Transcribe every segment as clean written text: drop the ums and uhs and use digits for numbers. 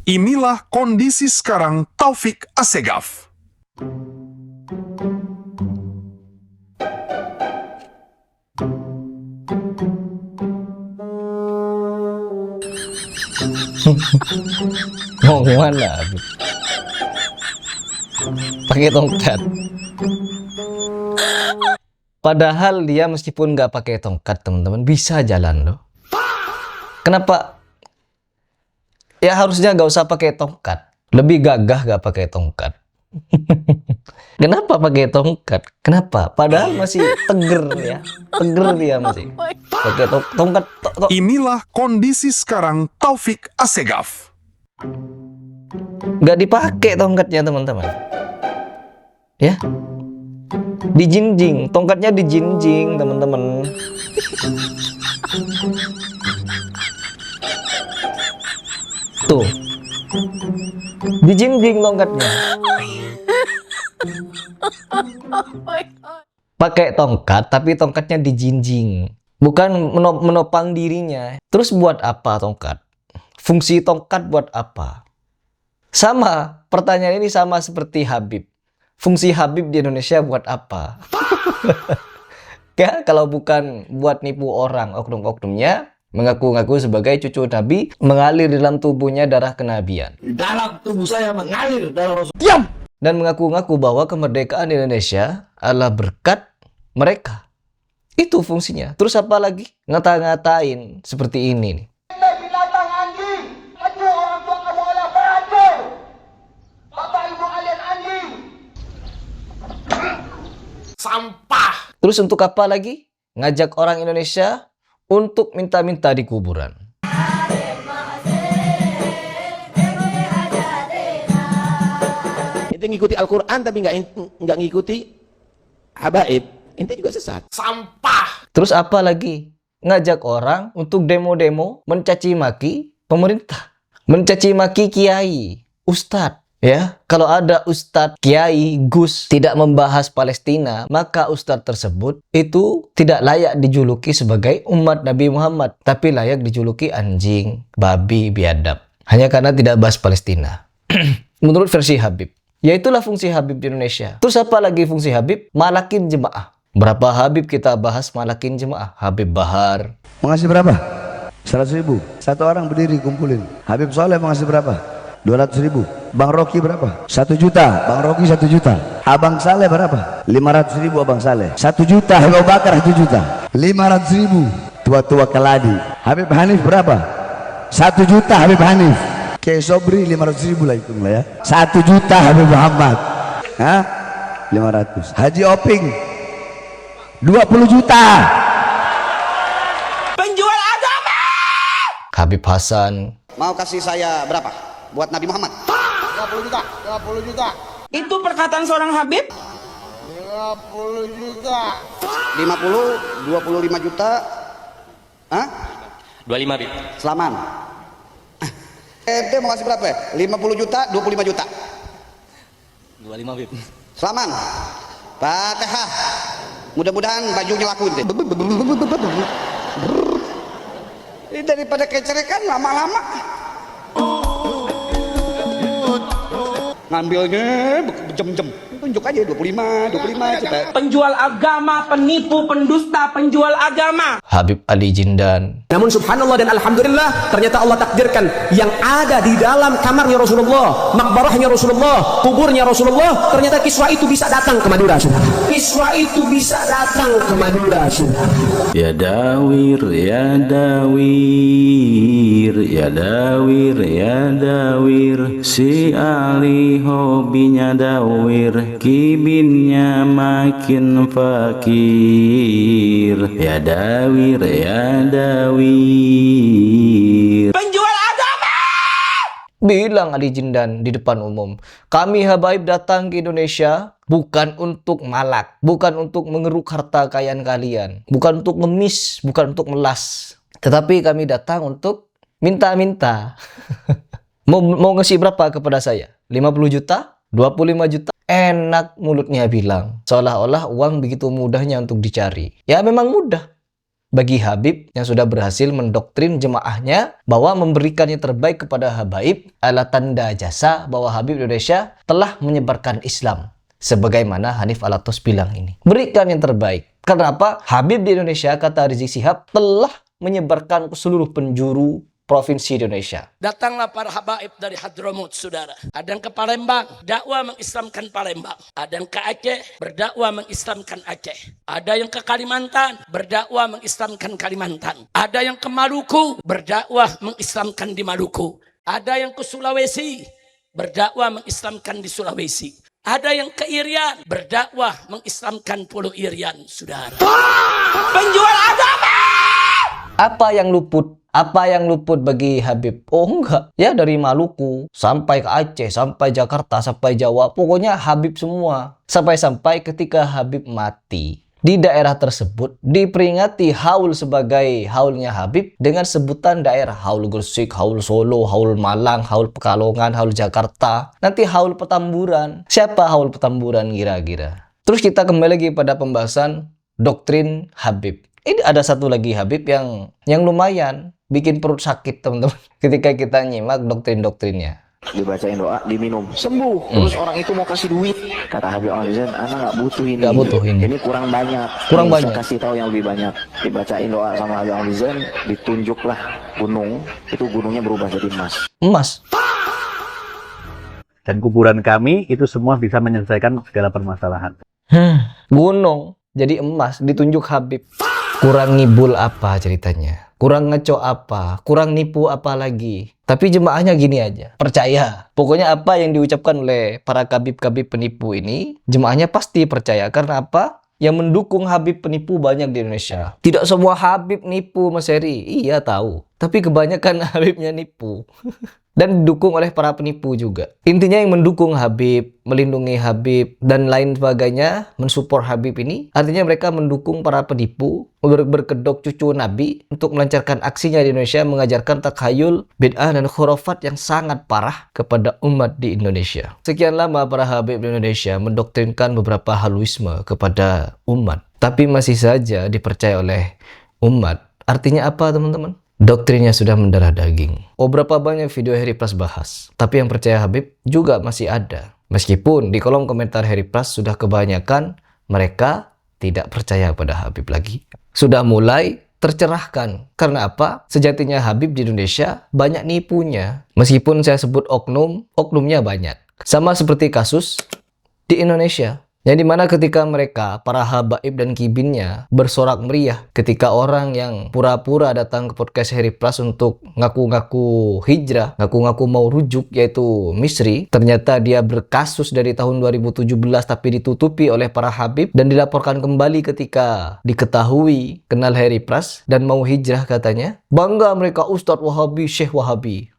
Inilah kondisi sekarang Taufik Assegaf. Mau gimana? Pakai tongkat. Padahal dia meskipun nggak pakai tongkat, teman-teman, bisa jalan loh. Kenapa? Ya harusnya nggak usah pakai tongkat. Lebih gagah nggak pakai tongkat. Kenapa pakai tongkat? Kenapa? Padahal masih teger ya. Teger dia masih. Pakai tongkat. Inilah kondisi sekarang Taufik Assegaf. Nggak dipakai tongkatnya, teman-teman. Ya. Dijinjing, tongkatnya dijinjing, teman-teman. Tuh. Dijinjing tongkatnya. Pakai tongkat, tapi tongkatnya dijinjing. Bukan menopang dirinya. Terus buat apa tongkat? Fungsi tongkat buat apa? Sama, pertanyaan ini sama seperti Habib. Fungsi Habib di Indonesia buat apa? Ya, kalau bukan buat nipu orang, oknum-oknumnya, mengaku-ngaku sebagai cucu Nabi, mengalir dalam tubuhnya darah kenabian. Dalam tubuh saya mengalir darah Rasul. Diam! Dan mengaku-ngaku bahwa kemerdekaan Indonesia adalah berkat mereka. Itu fungsinya. Terus apa lagi? Ngata-ngatain seperti ini nih. Binatang anjing, aduh orang tua kamu adalah beracun. Bapak ibu kalian anjing. Sampah. Terus untuk apa lagi? Ngajak orang Indonesia untuk minta-minta di kuburan. Ente ngikuti Al-Quran tapi nggak ngikuti habaib. Ente juga sesat. Sampah. Terus apa lagi? Ngajak orang untuk demo-demo, mencaci maki pemerintah. Mencaci maki kiai, ustadz. Ya, kalau ada ustadz, kiai, gus tidak membahas Palestina, maka ustadz tersebut itu tidak layak dijuluki sebagai umat Nabi Muhammad, tapi layak dijuluki anjing, babi, biadab. Hanya karena tidak bahas Palestina. Menurut versi Habib. Ya itulah fungsi Habib di Indonesia. Terus apa lagi fungsi Habib? Malakin jemaah. Berapa Habib kita bahas malakin jemaah? Habib Bahar. Mengasih berapa? 100.000. Satu orang berdiri kumpulin. Habib Soleh mengasih berapa? 200.000. Bang Rocky berapa? 1 juta. Bang Rocky 1 juta. Abang Saleh berapa? 500.000 Abang Saleh. 1 juta. Habib Bakar 1 juta. 500.000. Tua-tua keladi. Habib Hanif berapa? 1 juta Habib Hanif. Kayak Sobri 500.000 lah hitung lah ya. 1 juta Habib Muhammad. Hah? 500. Haji Oping 20 juta. Penjual agama. Habib Hasan. Mau kasih saya berapa? Buat Nabi Muhammad? 30 juta, 30 juta. Itu perkataan seorang Habib? 30 juta. 50, 25 juta. Hah? 25 Bib. Selaman. Ente mau kasih berapa ya? 50 juta, 25 juta. 25 Bib. Selaman. Fatihah. Mudah-mudahan bajunya laku ente. Ini daripada kecerekan lama-lama. Ngambilnya jam-jam. Tunjuk aja 25 coba. Penjual agama, penipu, pendusta, penjual agama. Habib Ali Jindan. Namun subhanallah dan alhamdulillah, ternyata Allah takdirkan yang ada di dalam kamarnya Rasulullah, makbarahnya Rasulullah, kuburnya Rasulullah, ternyata kiswa itu bisa datang ke Madura. Kiswa itu bisa datang ke Madura. Ya dawir, ya dawir, ya dawir, ya dawir, si Ali hobinya dawir, kibinnya makin fakir. Ya dawir, ya dawir. Penjual agama. Bilang Ali Jindan di depan umum, kami habaib datang ke Indonesia bukan untuk malak, bukan untuk mengeruk harta kekayaan kalian, bukan untuk ngemis, bukan untuk melas, tetapi kami datang untuk minta-minta. Mau ngasih berapa kepada saya? 50 juta? 25 juta? Enak mulutnya bilang, seolah-olah uang begitu mudahnya untuk dicari. Ya memang mudah. bagi Habib yang sudah berhasil mendoktrin jemaahnya bahwa memberikan yang terbaik kepada habaib adalah tanda jasa bahwa Habib Indonesia telah menyebarkan Islam. Sebagaimana Hanif Alatos bilang ini. Berikan yang terbaik. Kenapa? Habib di Indonesia, kata Rizik Syihab, telah menyebarkan ke seluruh penjuru provinsi Indonesia. Datanglah para habaib dari Hadramut, saudara. Ada yang ke Palembang, dakwah mengislamkan Palembang. Ada yang ke Aceh, berdakwah mengislamkan Aceh. Ada yang ke Kalimantan, berdakwah mengislamkan Kalimantan. Ada yang ke Maluku, berdakwah mengislamkan di Maluku. Ada yang ke Sulawesi, berdakwah mengislamkan di Sulawesi. Ada yang ke Irian, berdakwah mengislamkan Pulau Irian, saudara. Penjual agama! Apa yang luput? Apa yang luput bagi Habib? Oh enggak. Ya dari Maluku, sampai ke Aceh, sampai Jakarta, sampai Jawa. Pokoknya Habib semua. Sampai-sampai ketika Habib mati, di daerah tersebut diperingati haul sebagai haulnya Habib dengan sebutan daerah. Haul Gresik, haul Solo, haul Malang, haul Pekalongan, haul Jakarta. Nanti haul Petamburan. Siapa haul Petamburan kira-kira? Terus kita kembali lagi pada pembahasan doktrin Habib. Ini ada satu lagi Habib yang lumayan bikin perut sakit, teman-teman, ketika kita nyimak doktrin-doktrinnya. Dibacain doa, diminum, sembuh. Terus orang itu mau kasih duit, kata Habib Al-Zain, anak nggak butuh ini. Nggak butuh ini. Ini kurang banyak. Kurang banyak. Saya kasih tahu yang lebih banyak. Dibacain doa sama Habib Al-Zain, ditunjuklah gunung. Itu gunungnya berubah jadi emas. Emas. Dan kuburan kami itu semua bisa menyelesaikan segala permasalahan. Gunung jadi emas, ditunjuk Habib. Kurang ngibul apa ceritanya? Kurang ngeco apa? Kurang nipu apa lagi? Tapi jemaahnya gini aja, percaya. Pokoknya apa yang diucapkan oleh para kabib-kabib penipu ini, jemaahnya pasti percaya. Karena apa? Yang mendukung Habib penipu banyak di Indonesia. Tidak semua Habib nipu, Mas Heri. Iya tahu. Tapi kebanyakan Habibnya nipu. Dan didukung oleh para penipu juga. Intinya yang mendukung Habib, melindungi Habib, dan lain sebagainya, mensupport Habib ini, artinya mereka mendukung para penipu, berkedok cucu Nabi, untuk melancarkan aksinya di Indonesia, mengajarkan takhayul, bid'ah, dan khurafat yang sangat parah kepada umat di Indonesia. Sekian lama para Habib di Indonesia mendoktrinkan beberapa haluisme kepada umat, tapi masih saja dipercaya oleh umat. Artinya apa, teman-teman? Doktrinnya sudah mendarah daging. Oh, berapa banyak video Heri Pras bahas. Tapi yang percaya Habib juga masih ada. Meskipun di kolom komentar Heri Pras sudah kebanyakan mereka tidak percaya pada Habib lagi. Sudah mulai tercerahkan. Karena apa? Sejatinya Habib di Indonesia banyak nipunya. Meskipun saya sebut oknum, oknumnya banyak. Sama seperti kasus di Indonesia. Yang dimana ketika mereka, para habaib dan kibinnya, bersorak meriah ketika orang yang pura-pura datang ke podcast Heri Pras untuk ngaku-ngaku hijrah, ngaku-ngaku mau rujuk, yaitu Misri, ternyata dia berkasus dari tahun 2017 tapi ditutupi oleh para habib dan dilaporkan kembali ketika diketahui kenal Heri Pras dan mau hijrah katanya. Bangga mereka, Ustadz Wahabi, Syekh Wahabi.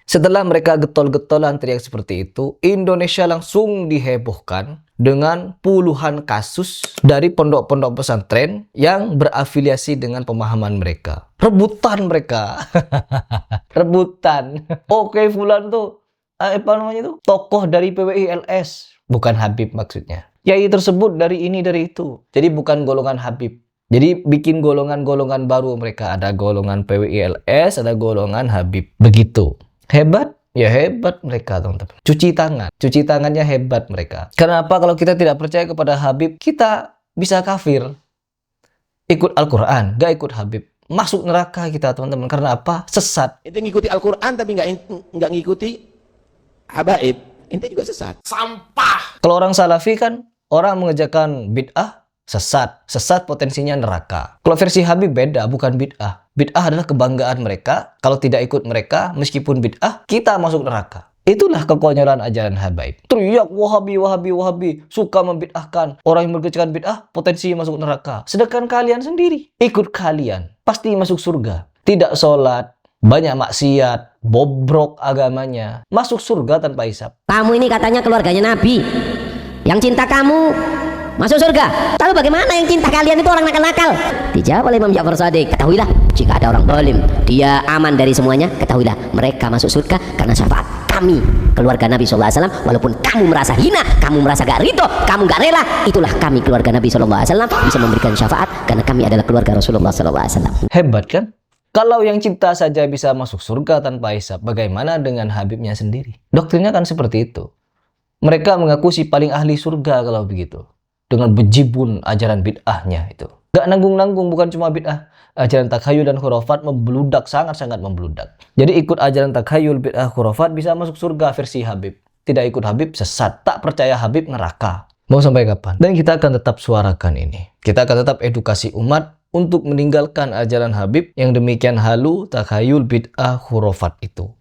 Setelah mereka getol-getolan teriak seperti itu, Indonesia langsung dihebohkan dengan puluhan kasus dari pondok-pondok pesantren yang berafiliasi dengan pemahaman mereka. Rebutan mereka. Rebutan. Oke, fulan tuh, apa namanya itu? Tokoh dari PWI LS. Bukan Habib maksudnya. Yai tersebut dari ini, dari itu. Jadi bukan golongan Habib. Jadi bikin golongan-golongan baru mereka. Ada golongan PWI LS, ada golongan Habib. Begitu. Hebat? Ya hebat mereka, teman-teman. Cuci tangan. Cuci tangannya hebat mereka. Kenapa kalau kita tidak percaya kepada Habib, kita bisa kafir. Ikut Al-Quran, gak ikut Habib. Masuk neraka kita, teman-teman. Karena apa? Sesat. Ente ngikuti Al-Quran tapi nggak ngikuti habaib. Ente juga sesat. Sampah. Kalau orang Salafi kan, orang mengerjakan bid'ah, sesat. Sesat potensinya neraka. Kalau versi Habib beda, bukan bid'ah. Bid'ah adalah kebanggaan mereka. Kalau tidak ikut mereka, meskipun bid'ah, kita masuk neraka. Itulah kekonyolan ajaran habaib. Teriak Wahabi, Wahabi, Wahabi. Suka membid'ahkan. Orang yang mengerjakan bid'ah, potensi masuk neraka. Sedangkan kalian sendiri, ikut kalian. Pasti masuk surga. Tidak sholat, banyak maksiat, bobrok agamanya. Masuk surga tanpa hisab. Kamu ini katanya keluarganya Nabi. Yang cinta kamu masuk surga. Tapi bagaimana yang cinta kalian itu orang nakal-nakal? Dijawab oleh Imam Ja'far Shadiq, ketahuilah jika ada orang zalim, dia aman dari semuanya, ketahuilah mereka masuk surga karena syafaat kami keluarga Nabi SAW. Walaupun kamu merasa hina, kamu merasa gak ridho, kamu gak rela, itulah kami keluarga Nabi SAW bisa memberikan syafaat karena kami adalah keluarga Rasulullah SAW. Hebat kan? Kalau yang cinta saja bisa masuk surga tanpa hisab, bagaimana dengan Habibnya sendiri? Doktrinnya kan seperti itu. Mereka mengaku si paling ahli surga kalau begitu. Dengan bejibun ajaran bid'ahnya itu. Gak nanggung-nanggung, bukan cuma bid'ah. Ajaran takhayul dan khurafat membludak, sangat-sangat membludak. Jadi ikut ajaran takhayul, bid'ah, khurafat bisa masuk surga versi Habib. Tidak ikut Habib sesat, tak percaya Habib neraka. Mau sampai kapan? Dan kita akan tetap suarakan ini. Kita akan tetap edukasi umat untuk meninggalkan ajaran Habib yang demikian halu, takhayul, bid'ah, khurafat itu.